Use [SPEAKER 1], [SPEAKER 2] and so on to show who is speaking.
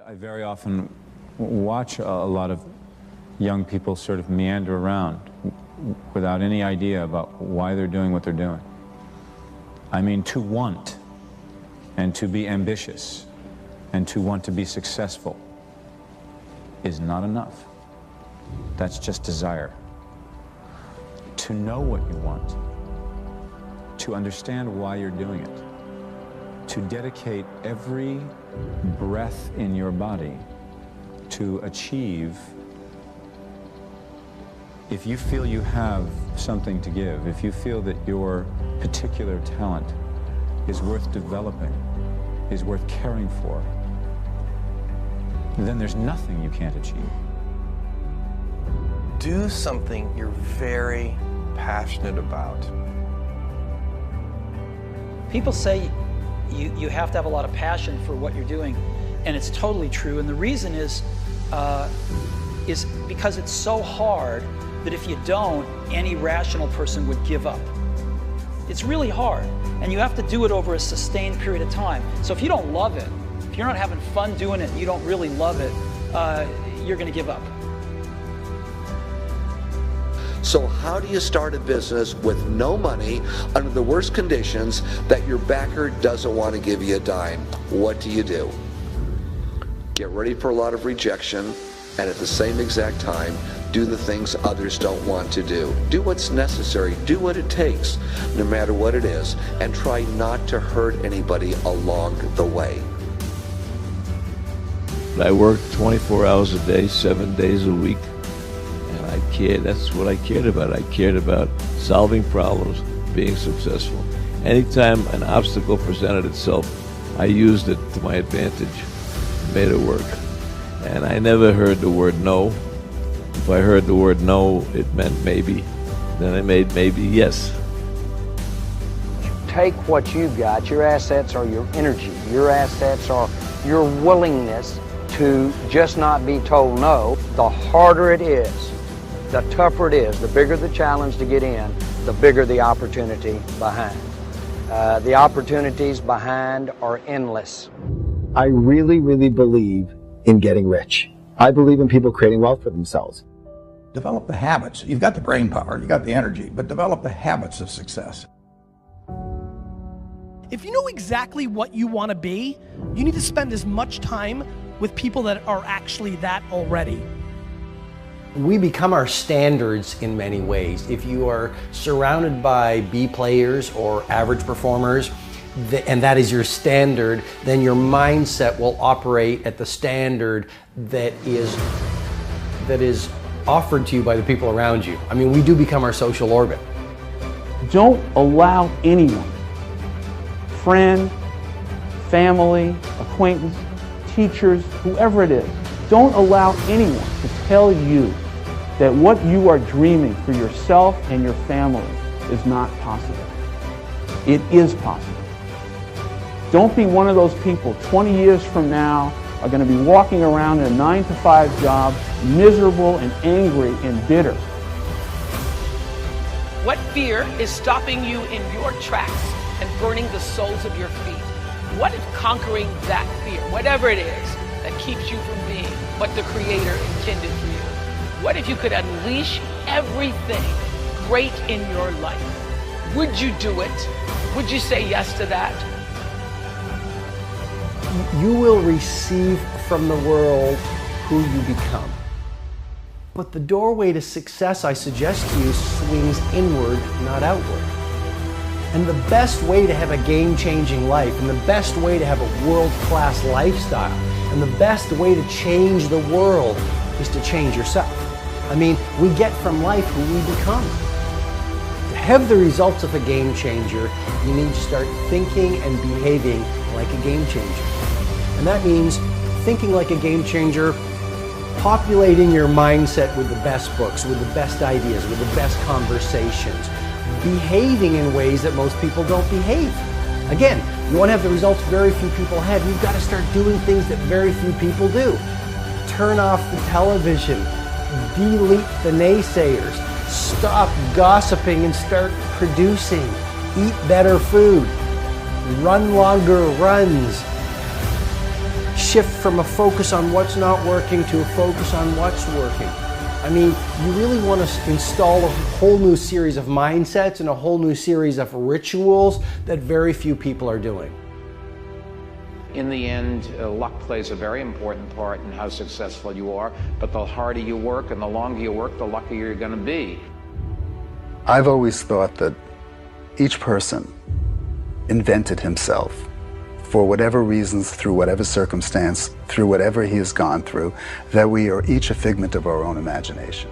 [SPEAKER 1] I very often watch a lot of young people sort of meander around without any idea about why they're doing what they're doing. I mean, to want and to be ambitious and to want to be successful is not enough. That's just desire. To know what you want, to understand why you're doing it, to dedicate every breath in your body to achieve. If you feel you have something to give, if you feel that your particular talent is worth developing, is worth caring for, then there's nothing you can't achieve.
[SPEAKER 2] Do something you're very passionate about.
[SPEAKER 3] People say you have to have a lot of passion for what you're doing, and it's totally true. And the reason is because it's so hard that if you don't, any rational person would give up. It's really hard, and you have to do it over a sustained period of time. So if you don't love it, if you're not having fun doing it, and you don't really love it, you're going to give up.
[SPEAKER 4] So how do you start a business with no money under the worst conditions that your backer doesn't want to give you a dime? What do? Get ready for a lot of rejection, and at the same exact time, do the things others don't want to do. Do what's necessary, do what it takes, no matter what it is, and try not to hurt anybody along the way.
[SPEAKER 5] I worked 24 hours a day, 7 days a week. That's what I cared about. I cared about solving problems, being successful. Anytime an obstacle presented itself, I used it to my advantage, made it work. And I never heard the word no. If I heard the word no, it meant maybe. Then I made maybe yes.
[SPEAKER 6] Take what you've got. Your assets are your energy. Your assets are your willingness to just not be told no. The harder it is, the tougher it is, the bigger the challenge to get in, the bigger the opportunity behind. The opportunities behind are endless.
[SPEAKER 7] I really, really believe in getting rich. I believe in people creating wealth for themselves.
[SPEAKER 8] Develop the habits. You've got the brain power, you've got the energy, but develop the habits of success.
[SPEAKER 9] If you know exactly what you want to be, you need to spend as much time with people that are actually that already.
[SPEAKER 10] We become our standards in many ways. If you are surrounded by B players or average performers, and that is your standard, then your mindset will operate at the standard that is offered to you by the people around you. I mean, we do become our social orbit.
[SPEAKER 11] Don't allow anyone, friend, family, acquaintance, teachers, whoever it is, don't allow anyone to tell you that what you are dreaming for yourself and your family is not possible. It is possible. Don't be one of those people 20 years from now are going to be walking around in a 9-to-5 job, miserable and angry and bitter.
[SPEAKER 12] What fear is stopping you in your tracks and burning the soles of your feet? What is conquering that fear, whatever it is, that keeps you from being what the Creator intended for you? What if you could unleash everything great in your life? Would you do it? Would you say yes to that?
[SPEAKER 10] You will receive from the world who you become. But the doorway to success, I suggest to you, swings inward, not outward. And the best way to have a game-changing life, and the best way to have a world-class lifestyle, and the best way to change the world is to change yourself. I mean, we get from life who we become. To have the results of a game changer, you need to start thinking and behaving like a game changer. And that means thinking like a game changer, populating your mindset with the best books, with the best ideas, with the best conversations, behaving in ways that most people don't behave. Again, you want to have the results very few people have, you've got to start doing things that very few people do. Turn off the television. Delete the naysayers. Stop gossiping and start producing. Eat better food. Run longer runs. shift from a focus on what's not working to a focus on what's working. I mean, you really want to install a whole new series of mindsets and a whole new series of rituals that very few people are doing.
[SPEAKER 13] In the end, luck plays a very important part in how successful you are, but the harder you work and the longer you work, the luckier you're going to be.
[SPEAKER 14] I've always thought that each person invented himself for whatever reasons, through whatever circumstance, through whatever he has gone through, that we are each a figment of our own imagination.